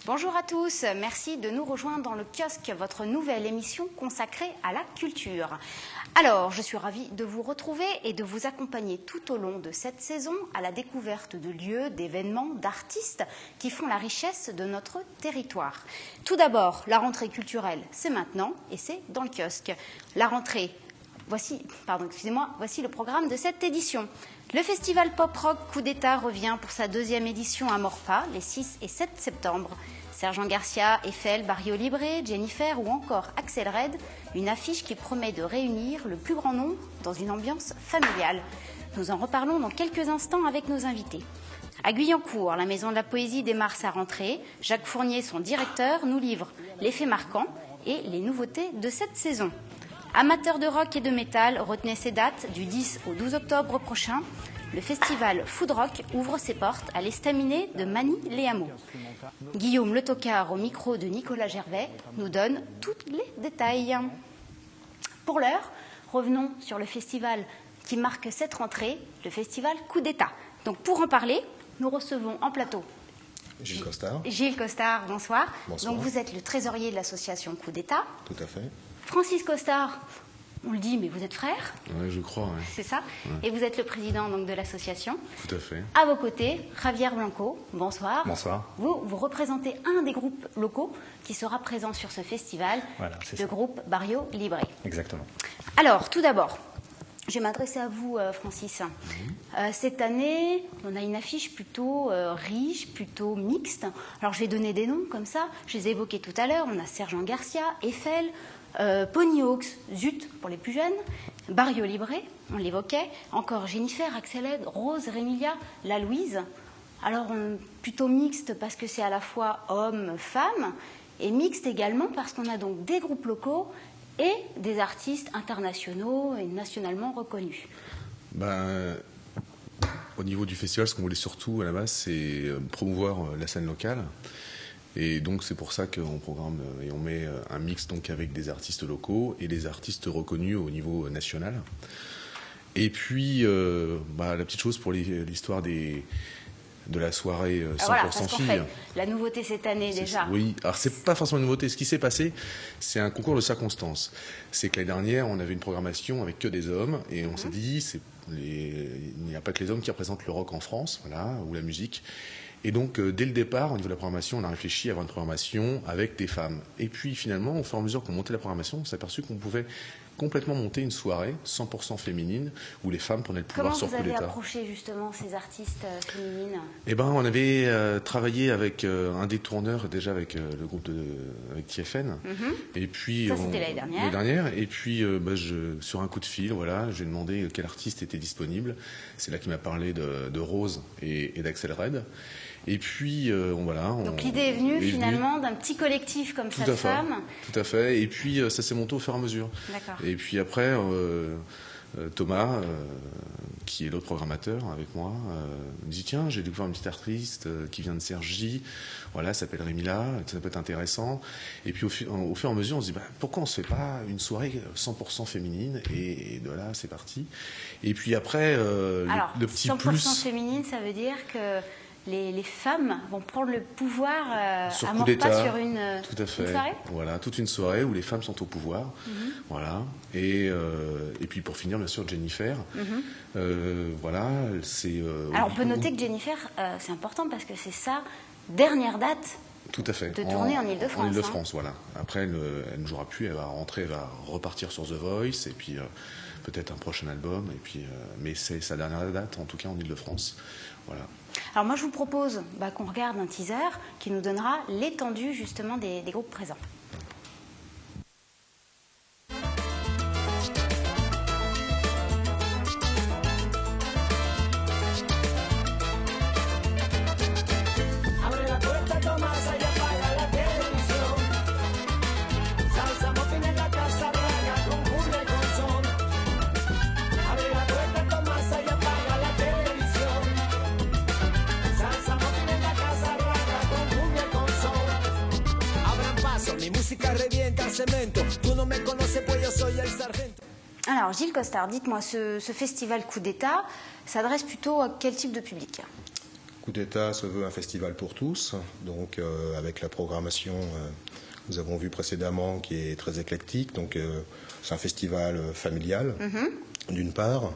Bonjour à tous, merci de nous rejoindre dans le kiosque, votre nouvelle émission consacrée à la culture. Alors, je suis ravie de vous retrouver et de vous accompagner tout au long de cette saison à la découverte de lieux, d'événements, d'artistes qui font la richesse de notre territoire. Tout d'abord, la rentrée culturelle, c'est maintenant et c'est dans le kiosque. La rentrée, voici le programme de cette édition. Le festival pop-rock Coup d'État revient pour sa deuxième édition à Maurepas, les 6 et 7 septembre. Sergent Garcia, Eiffel, Barrio Libre, Jennifer ou encore Axel Red, une affiche qui promet de réunir le plus grand nombre dans une ambiance familiale. Nous en reparlons dans quelques instants avec nos invités. À Guyancourt, la Maison de la Poésie démarre sa rentrée. Jacques Fournier, son directeur, nous livre les faits marquants et les nouveautés de cette saison. Amateurs de rock et de métal, retenez ces dates du 10 au 12 octobre prochain. Le festival Food Rock ouvre ses portes à l'estaminet de Magny-les-Hameaux. Guillaume Le Tocard, au micro de Nicolas Gervais, nous donne tous les détails. Pour l'heure, revenons sur le festival qui marque cette rentrée, le festival Coup d'État. Donc pour en parler, nous recevons en plateau Gilles Costard. Gilles Costard, bonsoir. Bonsoir. Donc vous êtes le trésorier de l'association Coup d'État. Tout à fait. Francis Costard, on le dit, mais vous êtes frère. Oui, je crois. Ouais. C'est ça. Ouais. Et vous êtes le président donc, de l'association. Tout à fait. À vos côtés, Javier Blanco, bonsoir. Bonsoir. Vous représentez un des groupes locaux qui sera présent sur ce festival, Voilà, c'est le ça. groupe Barrio Libre. Exactement. Alors, tout d'abord, je vais m'adresser à vous, Francis. Cette année, on a une affiche plutôt riche, plutôt mixte. Alors, je vais donner des noms comme ça. Je les ai évoqués tout à l'heure. On a Sergent Garcia, Eiffel, Ponyhawks, Zut pour les plus jeunes, Barrio Libre, on l'évoquait, encore Jennifer, Axel Red, Rose, Rémilia, La Louise. Alors plutôt mixte parce que c'est à la fois hommes, femmes, et mixte également parce qu'on a donc des groupes locaux et des artistes internationaux et nationalement reconnus. Au niveau du festival, ce qu'on voulait surtout à la base, c'est promouvoir la scène locale. Et donc c'est pour ça qu'on programme et on met un mix donc avec des artistes locaux et des artistes reconnus au niveau national. Et puis la petite chose pour l'histoire de la soirée 100% voilà, parce qu'en filles. fait, la nouveauté cette année déjà. Oui, alors c'est pas forcément une nouveauté. Ce qui s'est passé, c'est un concours de circonstances. C'est que l'année dernière, on avait une programmation avec que des hommes et on s'est dit, il n'y a pas que les hommes qui représentent le rock en France, voilà, ou la musique. Et donc, dès le départ, au niveau de la programmation, on a réfléchi à avoir une programmation avec des femmes. Et puis, finalement, au fur et à mesure qu'on montait la programmation, on s'est aperçu qu'on pouvait complètement monter une soirée 100% féminine où les femmes prenaient le pouvoir sur Coup d'État. Comment vous avez approché justement ces artistes féminines ? Eh ben, on avait travaillé avec un des tourneurs, déjà avec le groupe avec TFN. Et puis, ça, c'était l'année dernière. L'année dernière. Et puis, sur un coup de fil, voilà, j'ai demandé quel artiste était disponible. C'est là qu'il m'a parlé de Rose et d'Axel Red. Et puis, voilà. Donc l'idée est venue finalement d'un petit collectif comme ça de femmes. Tout à fait. Et puis, ça s'est monté au fur et à mesure. D'accord. Et puis après, Thomas, qui est l'autre programmateur avec moi, me dit tiens, j'ai découvert une petite artiste qui vient de Cergy, voilà, elle s'appelle Rémila, ça peut être intéressant. Et puis au fur et à mesure, on se dit pourquoi on se fait pas une soirée 100% féminine et de là, c'est parti. Et puis après, alors, le petit 100% plus féminine, ça veut dire que les femmes vont prendre le pouvoir à Coup d'État, sur une soirée. Voilà, toute une soirée où les femmes sont au pouvoir. Voilà. Et puis pour finir, bien sûr, Jennifer. Voilà, c'est. Alors on peut noter que Jennifer, c'est important parce que c'est sa dernière date. Tout à fait. De tournée en Ile-de-France. En Ile-de-France, voilà. Après, elle ne jouera plus, elle va rentrer, elle va repartir sur The Voice, et puis peut-être un prochain album, et puis, mais c'est sa dernière date, en tout cas en Ile-de-France. Voilà. Alors moi, je vous propose qu'on regarde un teaser qui nous donnera l'étendue justement des groupes présents. Alors Gilles Costard, dites-moi, ce festival Coup d'État s'adresse plutôt à quel type de public? Coup d'État se veut un festival pour tous, donc avec la programmation que nous avons vue précédemment qui est très éclectique. Donc c'est un festival familial, d'une part,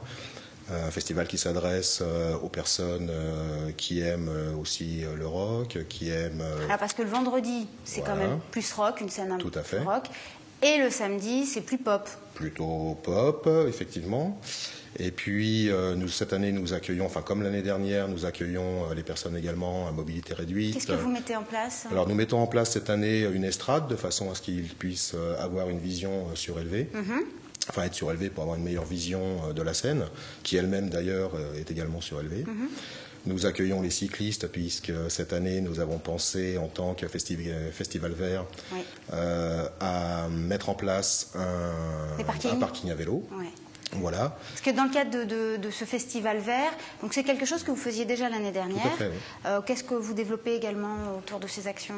un festival qui s'adresse aux personnes qui aiment aussi le rock, qui aiment... Alors parce que le vendredi, c'est quand même plus rock, une scène un peu plus rock, et le samedi, c'est plus pop. Plutôt pop, effectivement. Et puis, cette année, nous accueillons, enfin comme l'année dernière, nous accueillons les personnes également à mobilité réduite. Qu'est-ce que vous mettez en place? Alors, nous mettons en place cette année une estrade, de façon à ce qu'ils puissent avoir une vision surélevée. Enfin, être surélevés pour avoir une meilleure vision de la scène, qui elle-même, d'ailleurs, est également surélevée. Nous accueillons les cyclistes, puisque cette année, nous avons pensé, en tant que Festival Vert, à mettre en place un parking à vélo. Voilà. Parce que dans le cadre de ce festival vert, donc c'est quelque chose que vous faisiez déjà l'année dernière. Tout à fait, oui. Qu'est-ce que vous développez également autour de ces actions?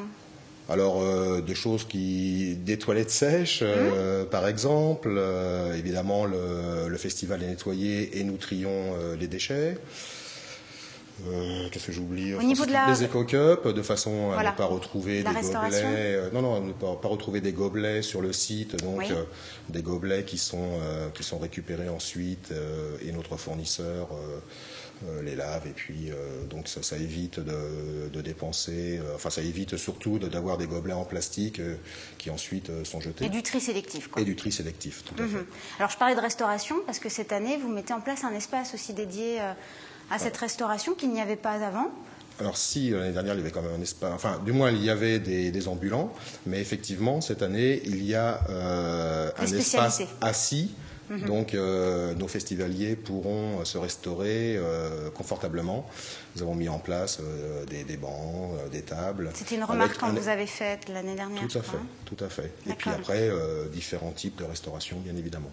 Alors, des choses des toilettes sèches, par exemple. Évidemment, le festival est nettoyé et nous trions les déchets. Qu'est-ce que j'oublie? Au niveau de les éco-cups, de façon à ne pas retrouver des gobelets. Non, ne pas retrouver des gobelets sur le site. Donc, des gobelets qui sont récupérés ensuite et notre fournisseur les lave. Et puis, donc, ça évite de dépenser. Enfin, ça évite surtout d'avoir des gobelets en plastique qui ensuite sont jetés. Et du tri sélectif, quoi. Et du tri sélectif, tout à fait. Alors, je parlais de restauration parce que cette année, vous mettez en place un espace aussi dédié à cette restauration qu'il n'y avait pas avant. Alors si, l'année dernière, il y avait quand même un espace, enfin du moins il y avait des ambulants, mais effectivement cette année il y a un espace assis, donc nos festivaliers pourront se restaurer confortablement. Nous avons mis en place des bancs, des tables. C'était une remarque quand vous avez faite l'année dernière. Tout à fait. Et puis après, différents types de restauration, bien évidemment.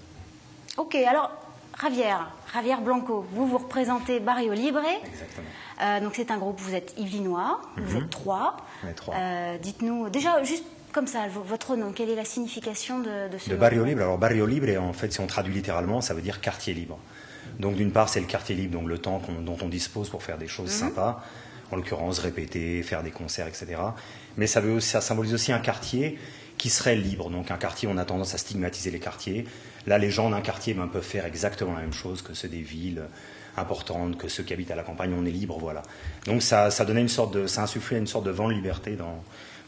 Ok, alors Javier Blanco, vous représentez Barrio Libre. Exactement. Donc c'est un groupe, vous êtes yvelinois, vous êtes trois. On est trois. Dites-nous, déjà, juste comme ça, votre nom, quelle est la signification de ce nom? Barrio Libre. Alors Barrio Libre, en fait, si on traduit littéralement, ça veut dire quartier libre. Donc d'une part, c'est le quartier libre, donc le temps dont on dispose pour faire des choses sympas, en l'occurrence répéter, faire des concerts, etc. Mais ça symbolise aussi un quartier qui serait libre. Donc un quartier, on a tendance à stigmatiser les quartiers. Là, les gens d'un quartier peuvent faire exactement la même chose que ceux des villes importantes, que ceux qui habitent à la campagne. On est libre, voilà. Donc ça donnait ça insufflait une sorte de vent de liberté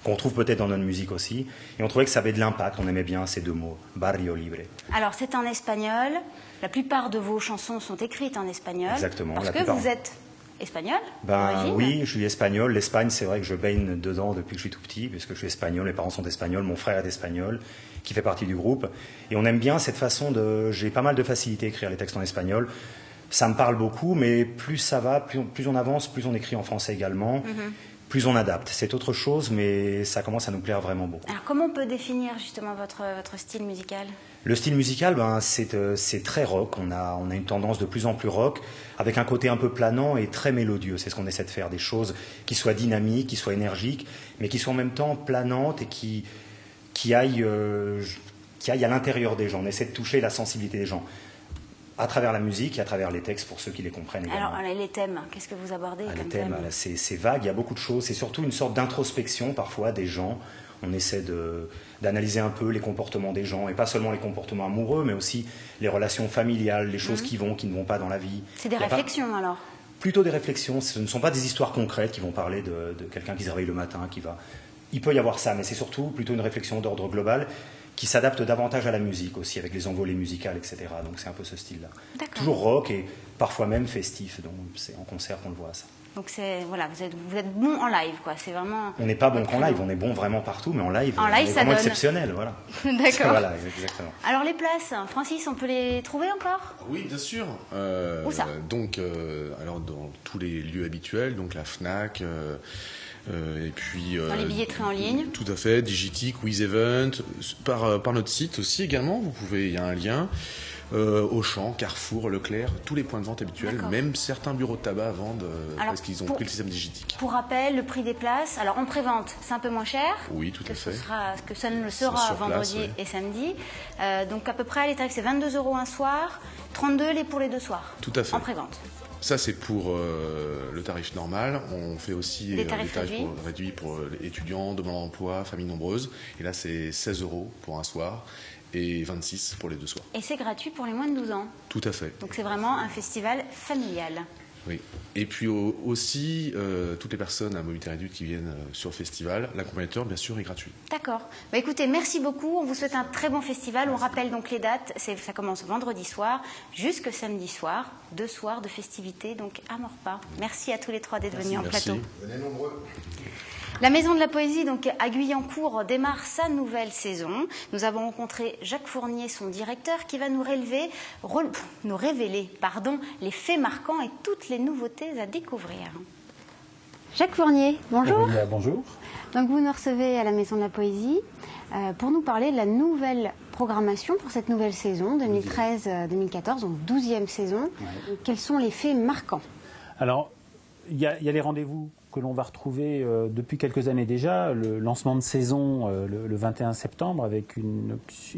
qu'on trouve peut-être dans notre musique aussi. Et on trouvait que ça avait de l'impact. On aimait bien ces deux mots, Barrio Libre. Alors c'est en espagnol. La plupart de vos chansons sont écrites en espagnol. Exactement. Parce que vous êtes espagnol? Oui, je suis espagnol. L'Espagne, c'est vrai que je baigne dedans depuis que je suis tout petit, puisque je suis espagnol, mes parents sont espagnols, mon frère est espagnol, qui fait partie du groupe. Et on aime bien cette façon j'ai pas mal de facilité à écrire les textes en espagnol. Ça me parle beaucoup, mais plus ça va, plus on avance, plus on écrit en français également, plus on adapte. C'est autre chose, mais ça commence à nous plaire vraiment beaucoup. Alors comment on peut définir justement votre style musical? Le style musical, c'est très rock. On a une tendance de plus en plus rock, avec un côté un peu planant et très mélodieux. C'est ce qu'on essaie de faire, des choses qui soient dynamiques, qui soient énergiques, mais qui soient en même temps planantes et qui aillent à l'intérieur des gens. On essaie de toucher la sensibilité des gens à travers la musique et à travers les textes pour ceux qui les comprennent également. Alors les thèmes, qu'est-ce que vous abordez comme les thèmes, c'est vague, il y a beaucoup de choses. C'est surtout une sorte d'introspection parfois des gens. On essaie d'analyser un peu les comportements des gens, et pas seulement les comportements amoureux, mais aussi les relations familiales, les choses qui vont, qui ne vont pas dans la vie. C'est des réflexions alors? Plutôt des réflexions, ce ne sont pas des histoires concrètes qui vont parler de quelqu'un qui se réveille le matin, Il peut y avoir ça, mais c'est surtout plutôt une réflexion d'ordre global qui s'adapte davantage à la musique aussi, avec les envolées musicales, etc. Donc c'est un peu ce style-là. Toujours rock et parfois même festif, donc c'est en concert qu'on le voit ça. Donc voilà, vous êtes bon en live, quoi. C'est vraiment. On n'est pas bon qu'en live, on est bon vraiment partout, mais en live ça est vraiment donne. Exceptionnel, voilà. D'accord. Voilà, exactement. Alors les places, Francis, on peut les trouver encore? Oui, bien sûr. Où ça? Donc, alors dans tous les lieux habituels, donc la Fnac. Et puis dans les billetteries en ligne. Tout à fait, Digitic, WizEvent, par notre site aussi également. Il y a un lien. Auchan, Carrefour, Leclerc, tous les points de vente habituels, même certains bureaux de tabac vendent parce qu'ils ont pris le système digitique. Pour rappel, le prix des places, alors en pré-vente, c'est un peu moins cher. Oui, tout à fait. Que ça ne le sera vendredi et samedi. Donc à peu près, les tarifs, c'est 22 € un soir, 32 pour les 2 soirs. Tout à fait. En pré-vente. Ça, c'est pour le tarif normal. On fait aussi des tarifs réduits pour étudiants, demandeurs d'emploi, familles nombreuses. Et là, c'est 16 € pour un soir et 26 pour les 2 soirs. Et c'est gratuit pour les moins de 12 ans. Tout à fait. Donc c'est vraiment un festival familial. Oui. Et puis aussi, toutes les personnes à mobilité réduite qui viennent sur le festival, l'accompagnateur, bien sûr, est gratuit. D'accord. Bah, écoutez, merci beaucoup. On vous souhaite un très bon festival. On rappelle donc les dates. Ça commence vendredi soir jusqu'à samedi soir. 2 soirs de festivités, donc à Maurepas. Merci à tous les 3 d'être venus en plateau. Venez nombreux. La Maison de la Poésie, donc à Guyancourt, démarre sa nouvelle saison. Nous avons rencontré Jacques Fournier, son directeur, qui va nous révéler les faits marquants et toutes les nouveautés à découvrir. Jacques Fournier, bonjour. Bonjour. Donc vous nous recevez à la Maison de la Poésie pour nous parler de la nouvelle programmation pour cette nouvelle saison 2013-2014, donc 12e saison. Ouais. Quels sont les faits marquants? Alors, il y a les rendez-vous que l'on va retrouver depuis quelques années déjà, le lancement de saison le 21 septembre avec une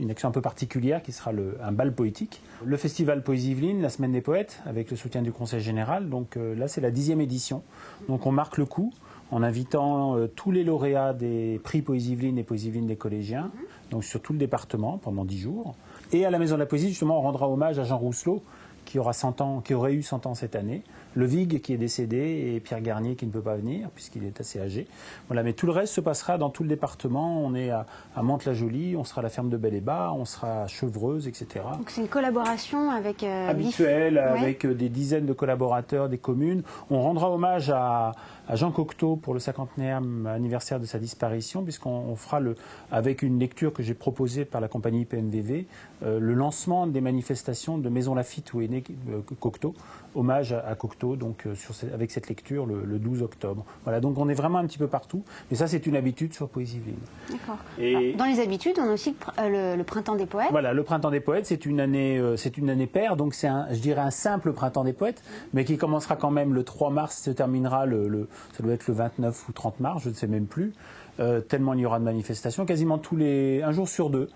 action un peu particulière qui sera un bal poétique. Le festival Poésie Yvelines, la semaine des poètes, avec le soutien du Conseil général. Donc là, c'est la 10e édition. Donc on marque le coup en invitant tous les lauréats des prix Poésie Yvelines et Poésie Yvelines des collégiens, donc sur tout le département pendant 10 jours. Et à la Maison de la Poésie, justement, on rendra hommage à Jean Rousselot, qui aurait eu 100 ans cette année, le Vig qui est décédé et Pierre Garnier qui ne peut pas venir puisqu'il est assez âgé. Voilà, mais tout le reste se passera dans tout le département. On est à Mantes-la-Jolie, on sera à la ferme de Bel-et-Bas, on sera à Chevreuse, etc. Donc c'est une collaboration avec habituelle, avec des dizaines de collaborateurs des communes. On rendra hommage à Jean Cocteau pour le 50e anniversaire de sa disparition, puisqu'on fera avec une lecture que j'ai proposée par la compagnie PMVV, le lancement des manifestations de Maison Lafitte où est né Cocteau, hommage à Cocteau, donc avec cette lecture le 12 octobre. Voilà, donc on est vraiment un petit peu partout, mais ça c'est une habitude sur Poésie Yvelines. D'accord. Et dans les habitudes, on a aussi le Printemps des Poètes. Voilà, le Printemps des Poètes, c'est une année paire, donc c'est je dirais un simple Printemps des Poètes, mais qui commencera quand même le 3 mars, se terminera ça doit être le 29 ou 30 mars, je ne sais même plus, tellement il y aura de manifestations, quasiment un jour sur 2.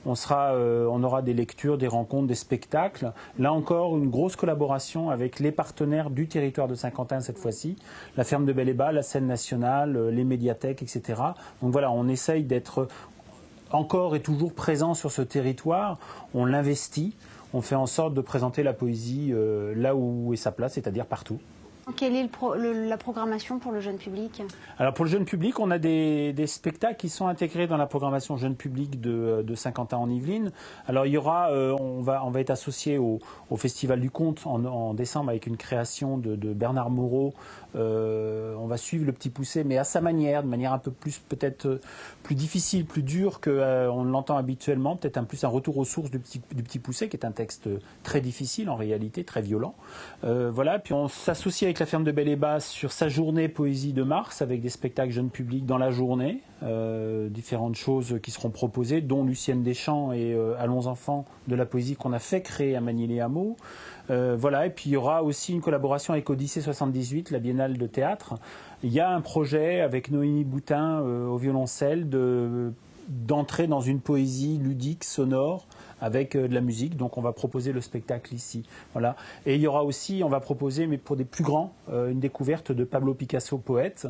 On aura des lectures, des rencontres, des spectacles. Là encore, une grosse collaboration avec les partenaires du territoire de Saint-Quentin cette fois-ci, la ferme de Bel-et-Bas, la scène nationale, les médiathèques, etc. Donc voilà, on essaye d'être encore et toujours présent sur ce territoire. On l'investit, on fait en sorte de présenter la poésie là où est sa place, c'est-à-dire partout. Quelle est la programmation pour le jeune public? Alors pour le jeune public, on a des spectacles qui sont intégrés dans la programmation jeune public de Saint-Quentin en Yvelines. Alors il y aura, on va être associé au Festival du Conte en décembre avec une création de Bernard Moreau. On va suivre le Petit Poucet, mais à sa manière, de manière un peu plus peut-être plus difficile, plus dure qu'on l'entend habituellement, peut-être un retour aux sources du Petit Poucet, qui est un texte très difficile en réalité, très violent. Voilà, puis on s'associe avec la ferme de Bel-et-Bas sur sa journée Poésie de mars, avec des spectacles jeunes publics dans la journée, différentes choses qui seront proposées, dont Lucienne Deschamps et Allons enfants de la poésie qu'on a fait créer à Magny-les-Hameaux. Voilà, et puis il y aura aussi une collaboration avec Odyssée 78, la Biennale de théâtre. Il y a un projet avec Noémie Boutin au violoncelle d'entrer dans une poésie ludique, sonore, avec de la musique. Donc on va proposer le spectacle ici. Voilà. Et il y aura aussi, on va proposer, mais pour des plus grands, une découverte de Pablo Picasso, poète,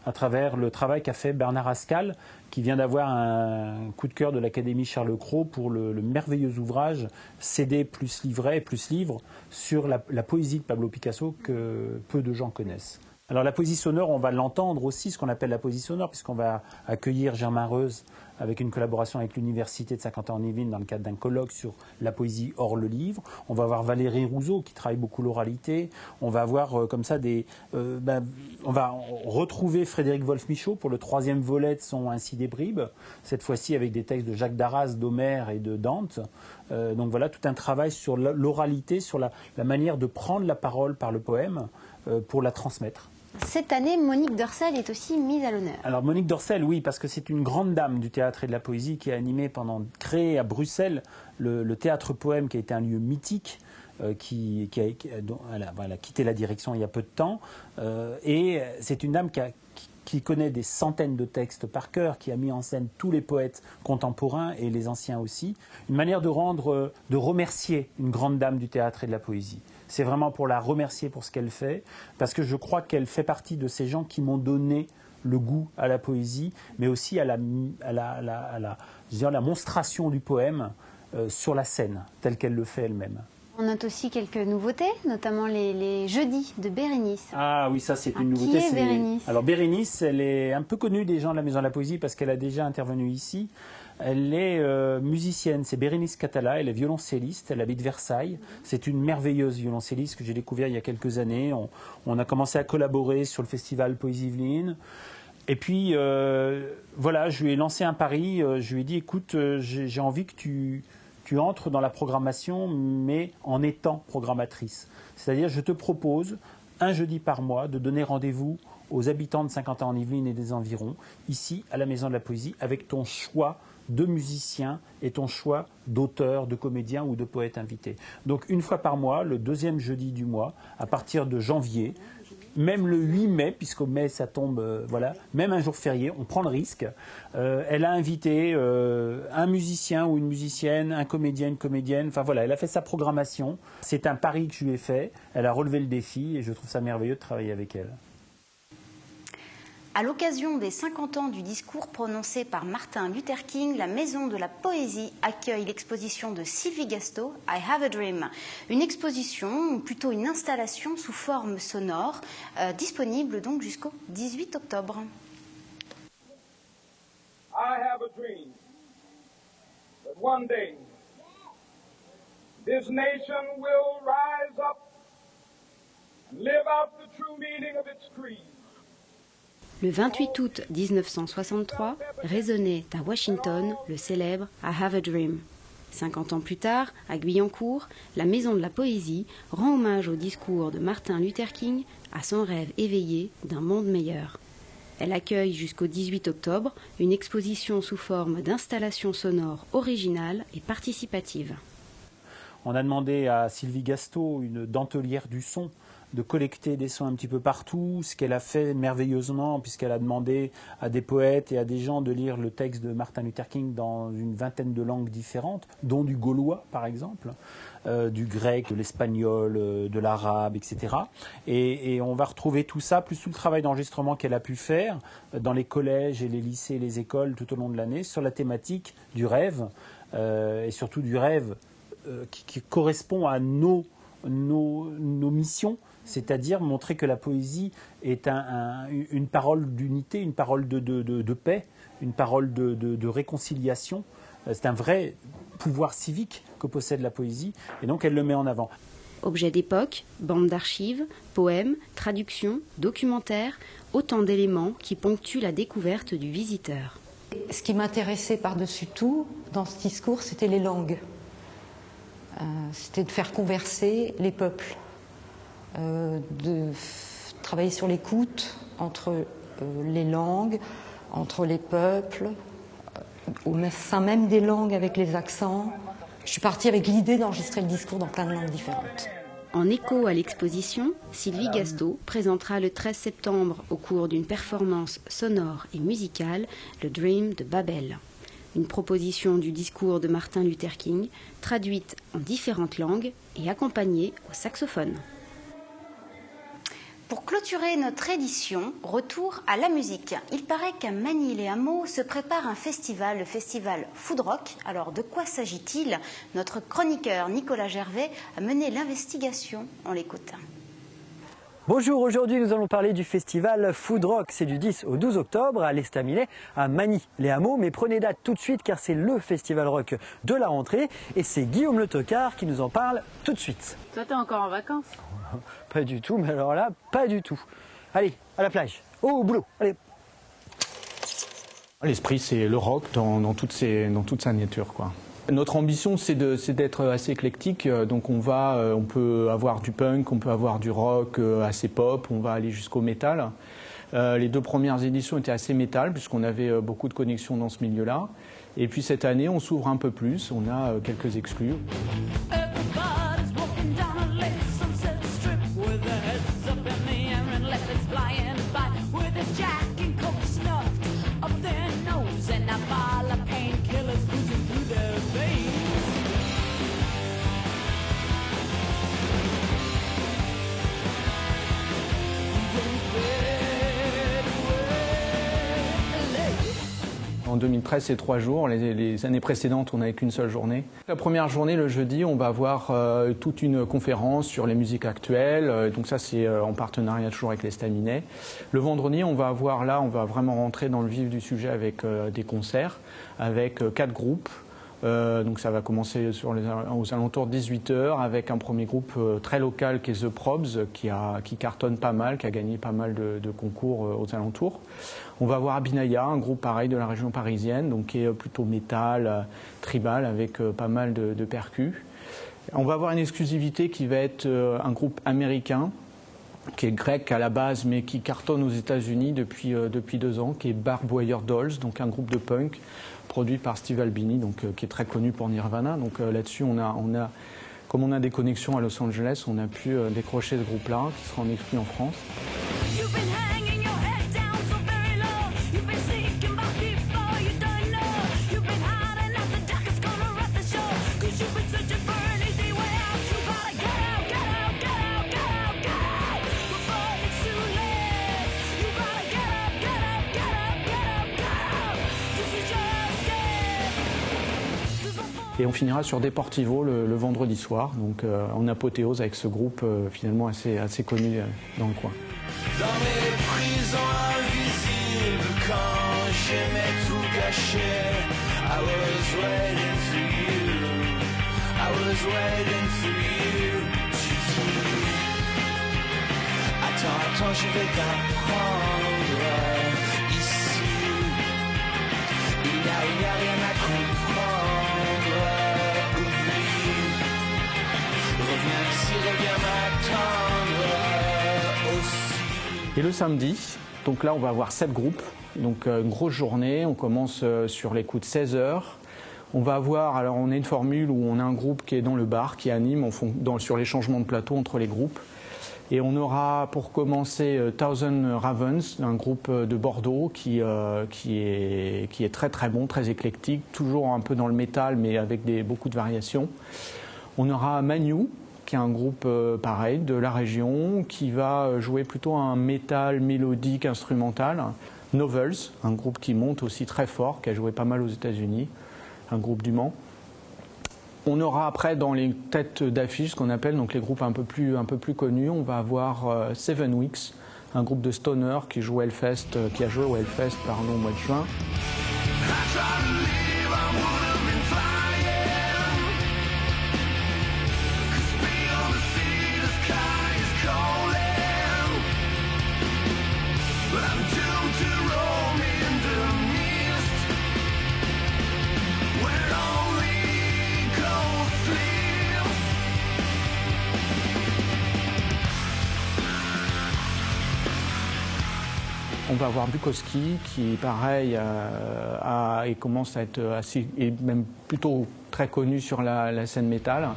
à travers le travail qu'a fait Bernard Ascal, qui vient d'avoir un coup de cœur de l'Académie Charles Cros pour le merveilleux ouvrage CD plus livret plus livre sur la poésie de Pablo Picasso que peu de gens connaissent. Alors la poésie sonore, on va l'entendre aussi, ce qu'on appelle la poésie sonore, puisqu'on va accueillir Germain Reuze avec une collaboration avec l'Université de Saint-Quentin-en-Yvelines dans le cadre d'un colloque sur la poésie hors le livre. On va avoir Valérie Rousseau qui travaille beaucoup l'oralité. On va avoir comme ça on va retrouver Frédéric Wolf-Michaud pour le 3e volet de son Ainsi des bribes, cette fois-ci avec des textes de Jacques Darras, d'Homère et de Dante. Donc voilà, tout un travail sur l'oralité, sur la manière de prendre la parole par le poème pour la transmettre. Cette année, Monique Dorcel est aussi mise à l'honneur. Alors Monique Dorcel, oui, parce que c'est une grande dame du théâtre et de la poésie qui a animé créé à Bruxelles le théâtre poème qui a été un lieu mythique. Dont elle a quitté la direction il y a peu de temps. Et c'est une dame qui connaît des centaines de textes par cœur, qui a mis en scène tous les poètes contemporains et les anciens aussi. Une manière de remercier une grande dame du théâtre et de la poésie. C'est vraiment pour la remercier pour ce qu'elle fait, parce que je crois qu'elle fait partie de ces gens qui m'ont donné le goût à la poésie, mais aussi à la monstration du poème sur la scène, telle qu'elle le fait elle-même. On note aussi quelques nouveautés, notamment les jeudis de Bérénice. Ah oui, ça c'est une nouveauté. Qui est Bérénice ? Alors Bérénice, elle est un peu connue des gens de la Maison de la Poésie parce qu'elle a déjà intervenu ici. Elle est musicienne, c'est Bérénice Catala, elle est violoncelliste, elle habite Versailles. C'est une merveilleuse violoncelliste que j'ai découvert il y a quelques années. On a commencé à collaborer sur le festival Poésie Yvelines. Et puis, voilà, je lui ai lancé un pari. Je lui ai dit, écoute, j'ai envie que tu entres dans la programmation, mais en étant programmatrice. C'est-à-dire, je te propose, un jeudi par mois, de donner rendez-vous aux habitants de Saint-Quentin-en-Yvelines et des environs, ici, à la Maison de la Poésie, avec ton choix de musiciens et ton choix d'auteurs, de comédiens ou de poètes invités. Donc, une fois par mois, le deuxième jeudi du mois, à partir de janvier, même le 8 mai, puisqu'au mai ça tombe, voilà, même un jour férié, on prend le risque. Elle a invité un musicien ou une musicienne, un comédien, une comédienne, enfin voilà, elle a fait sa programmation. C'est un pari que je lui ai fait, elle a relevé le défi et je trouve ça merveilleux de travailler avec elle. À l'occasion des 50 ans du discours prononcé par Martin Luther King, la Maison de la Poésie accueille l'exposition de Sylvie Gasto, I Have a Dream. Une exposition, ou plutôt une installation sous forme sonore, disponible donc jusqu'au 18 octobre. I have a dream that one day this nation will rise up and live out the true meaning of its creed. Le 28 août 1963, résonnait à Washington le célèbre I Have a Dream. 50 ans plus tard, à Guyancourt, la Maison de la Poésie rend hommage au discours de Martin Luther King, à son rêve éveillé d'un monde meilleur. Elle accueille jusqu'au 18 octobre une exposition sous forme d'installation sonore originale et participative. On a demandé à Sylvie Gasto, une dentelière du son, de collecter des sons un petit peu partout, ce qu'elle a fait merveilleusement puisqu'elle a demandé à des poètes et à des gens de lire le texte de Martin Luther King dans une vingtaine de langues différentes, dont du gaulois par exemple, du grec, de l'espagnol, de l'arabe, etc. Et on va retrouver tout ça, plus tout le travail d'enregistrement qu'elle a pu faire dans les collèges et les lycées et les écoles tout au long de l'année sur la thématique du rêve, et surtout du rêve qui correspond à nos missions, c'est-à-dire montrer que la poésie est une parole d'unité, une parole de paix, une parole de réconciliation. C'est un vrai pouvoir civique que possède la poésie, et donc elle le met en avant. Objets d'époque, bandes d'archives, poèmes, traductions, documentaires, autant d'éléments qui ponctuent la découverte du visiteur. Ce qui m'intéressait par-dessus tout dans ce discours, c'était les langues. C'était de faire converser les peuples, de travailler sur l'écoute entre les langues, entre les peuples, au sein même des langues avec les accents. Je suis partie avec l'idée d'enregistrer le discours dans plein de langues différentes. En écho à l'exposition, Sylvie Gasto présentera le 13 septembre au cours d'une performance sonore et musicale le Dream de Babel. Une proposition du discours de Martin Luther King, traduite en différentes langues et accompagnée au saxophone. Pour clôturer notre édition, retour à la musique. Il paraît qu'à Magny-les-Hameaux se prépare un festival, le festival Food Rock. Alors de quoi s'agit-il? Notre chroniqueur Nicolas Gervais a mené l'investigation. On l'écoute. Bonjour, aujourd'hui nous allons parler du festival Food Rock. C'est du 10 au 12 octobre à l'Estaminet, à Magny-les-Hameaux. Mais prenez date tout de suite car c'est le festival rock de la rentrée. Et c'est Guillaume Le Tocard qui nous en parle tout de suite. Toi, t'es encore en vacances? Pas du tout, mais alors là, pas du tout. Allez, à la plage, au boulot, allez. L'esprit, c'est le rock dans toute sa nature, quoi. Notre ambition, c'est d'être assez éclectique. Donc on peut avoir du punk, on peut avoir du rock assez pop, on va aller jusqu'au métal. Les 2 premières éditions étaient assez métal, puisqu'on avait beaucoup de connexions dans ce milieu-là. Et puis cette année, on s'ouvre un peu plus, on a quelques exclus. En 2013, c'est 3 jours. Les années précédentes, on n'avait qu'une seule journée. La première journée, le jeudi, on va avoir toute une conférence sur les musiques actuelles. Donc ça, c'est en partenariat toujours avec l'Estaminet. Le vendredi, on va vraiment rentrer dans le vif du sujet avec des concerts, avec 4 groupes. Donc ça va commencer aux alentours de 18h avec un premier groupe très local qui est The Probs, qui cartonne pas mal, qui a gagné pas mal de concours aux alentours. On va voir Abinaya, un groupe pareil de la région parisienne, donc qui est plutôt métal, tribal, avec pas mal de percus. On va avoir une exclusivité qui va être un groupe américain, qui est grec à la base, mais qui cartonne aux États-Unis depuis 2 ans, qui est Barbed Wire Dolls, donc un groupe de punk produit par Steve Albini, donc qui est très connu pour Nirvana. Donc là-dessus, comme on a des connexions à Los Angeles, on a pu décrocher ce groupe-là, qui sera en exclu en France. Et on finira sur Deportivo le vendredi soir, donc en apothéose avec ce groupe finalement assez connu dans le coin. Dans mes prisons invisibles, quand j'aimais tout gâcher, I was waiting for you, I was waiting for you. Attends, je vais t'apprendre ici. Il n'y a rien à comprendre. Et le samedi, donc là on va avoir 7 groupes, donc une grosse journée, on commence sur les coups de 16h. On va avoir, alors on a une formule où on a un groupe qui est dans le bar, qui anime sur les changements de plateau entre les groupes. Et on aura pour commencer Thousand Ravens, un groupe de Bordeaux qui est très très bon, très éclectique, toujours un peu dans le métal mais avec beaucoup de variations. On aura Manu, qui est un groupe pareil de la région, qui va jouer plutôt un métal mélodique instrumental. Novels, un groupe qui monte aussi très fort, qui a joué pas mal aux États-Unis, un groupe du Mans. On aura après dans les têtes d'affiche, ce qu'on appelle donc les groupes un peu plus connus, on va avoir Seven Weeks, un groupe de stoner qui a joué au Hellfest au mois de juin. On va avoir Bukowski qui, pareil, et commence à être assez, et même plutôt très connu sur la scène métal.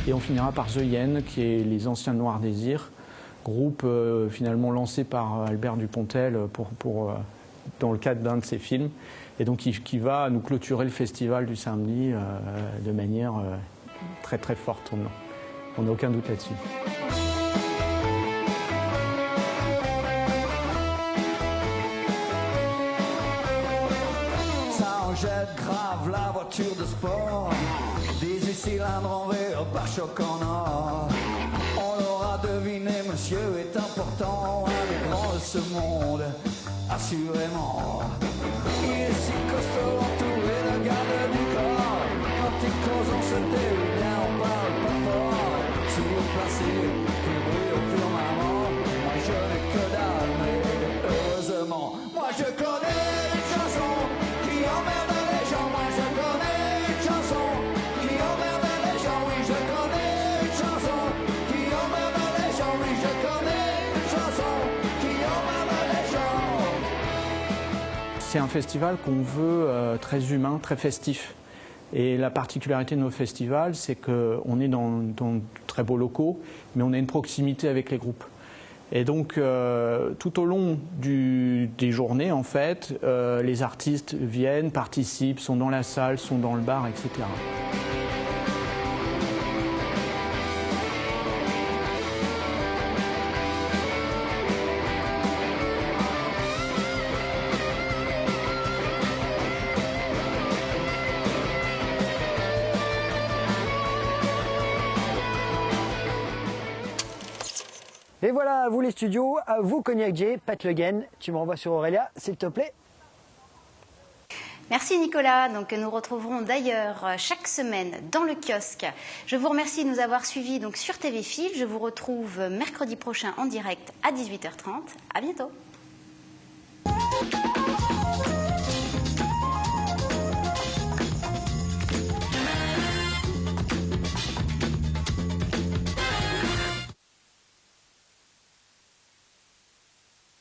Et on finira par The Yen, qui est les anciens Noirs Désirs, groupe finalement lancé par Albert Dupontel dans le cadre d'un de ses films, et donc qui va nous clôturer le festival du samedi de manière très très forte. On n'a aucun doute là-dessus. Ça en jette grave la voiture de sport. 18 cylindres en verre, pare-choc en or. On l'aura de devinez, monsieur est important, un des grands de ce monde, assurément. Il est si costaud, entouré de garde du corps. Quand il cause, on se tait, ou bien on parle pas fort. Si vous placez, qui brille au firmament, moi je n'ai que dalle, mais heureusement, moi je connais une chanson qui emmerde les gens. Moi je connais une chanson qui emmerde les gens. Oui, je connais une chanson qui emmerde les gens. Oui, je connais une chanson qui emmerde les gens. C'est un festival qu'on veut très humain, très festif. Et la particularité de nos festivals, c'est qu'on est dans de très beaux locaux, mais on a une proximité avec les groupes. Et donc, tout au long des journées, en fait, les artistes viennent, participent, sont dans la salle, sont dans le bar, etc. Et voilà, à vous les studios, à vous Cognac J, Pat Le Guen, tu me renvoies sur Aurélia, s'il te plaît. Merci Nicolas. Donc nous retrouverons d'ailleurs chaque semaine dans le kiosque. Je vous remercie de nous avoir suivis donc sur TV Fil. Je vous retrouve mercredi prochain en direct à 18h30. À bientôt.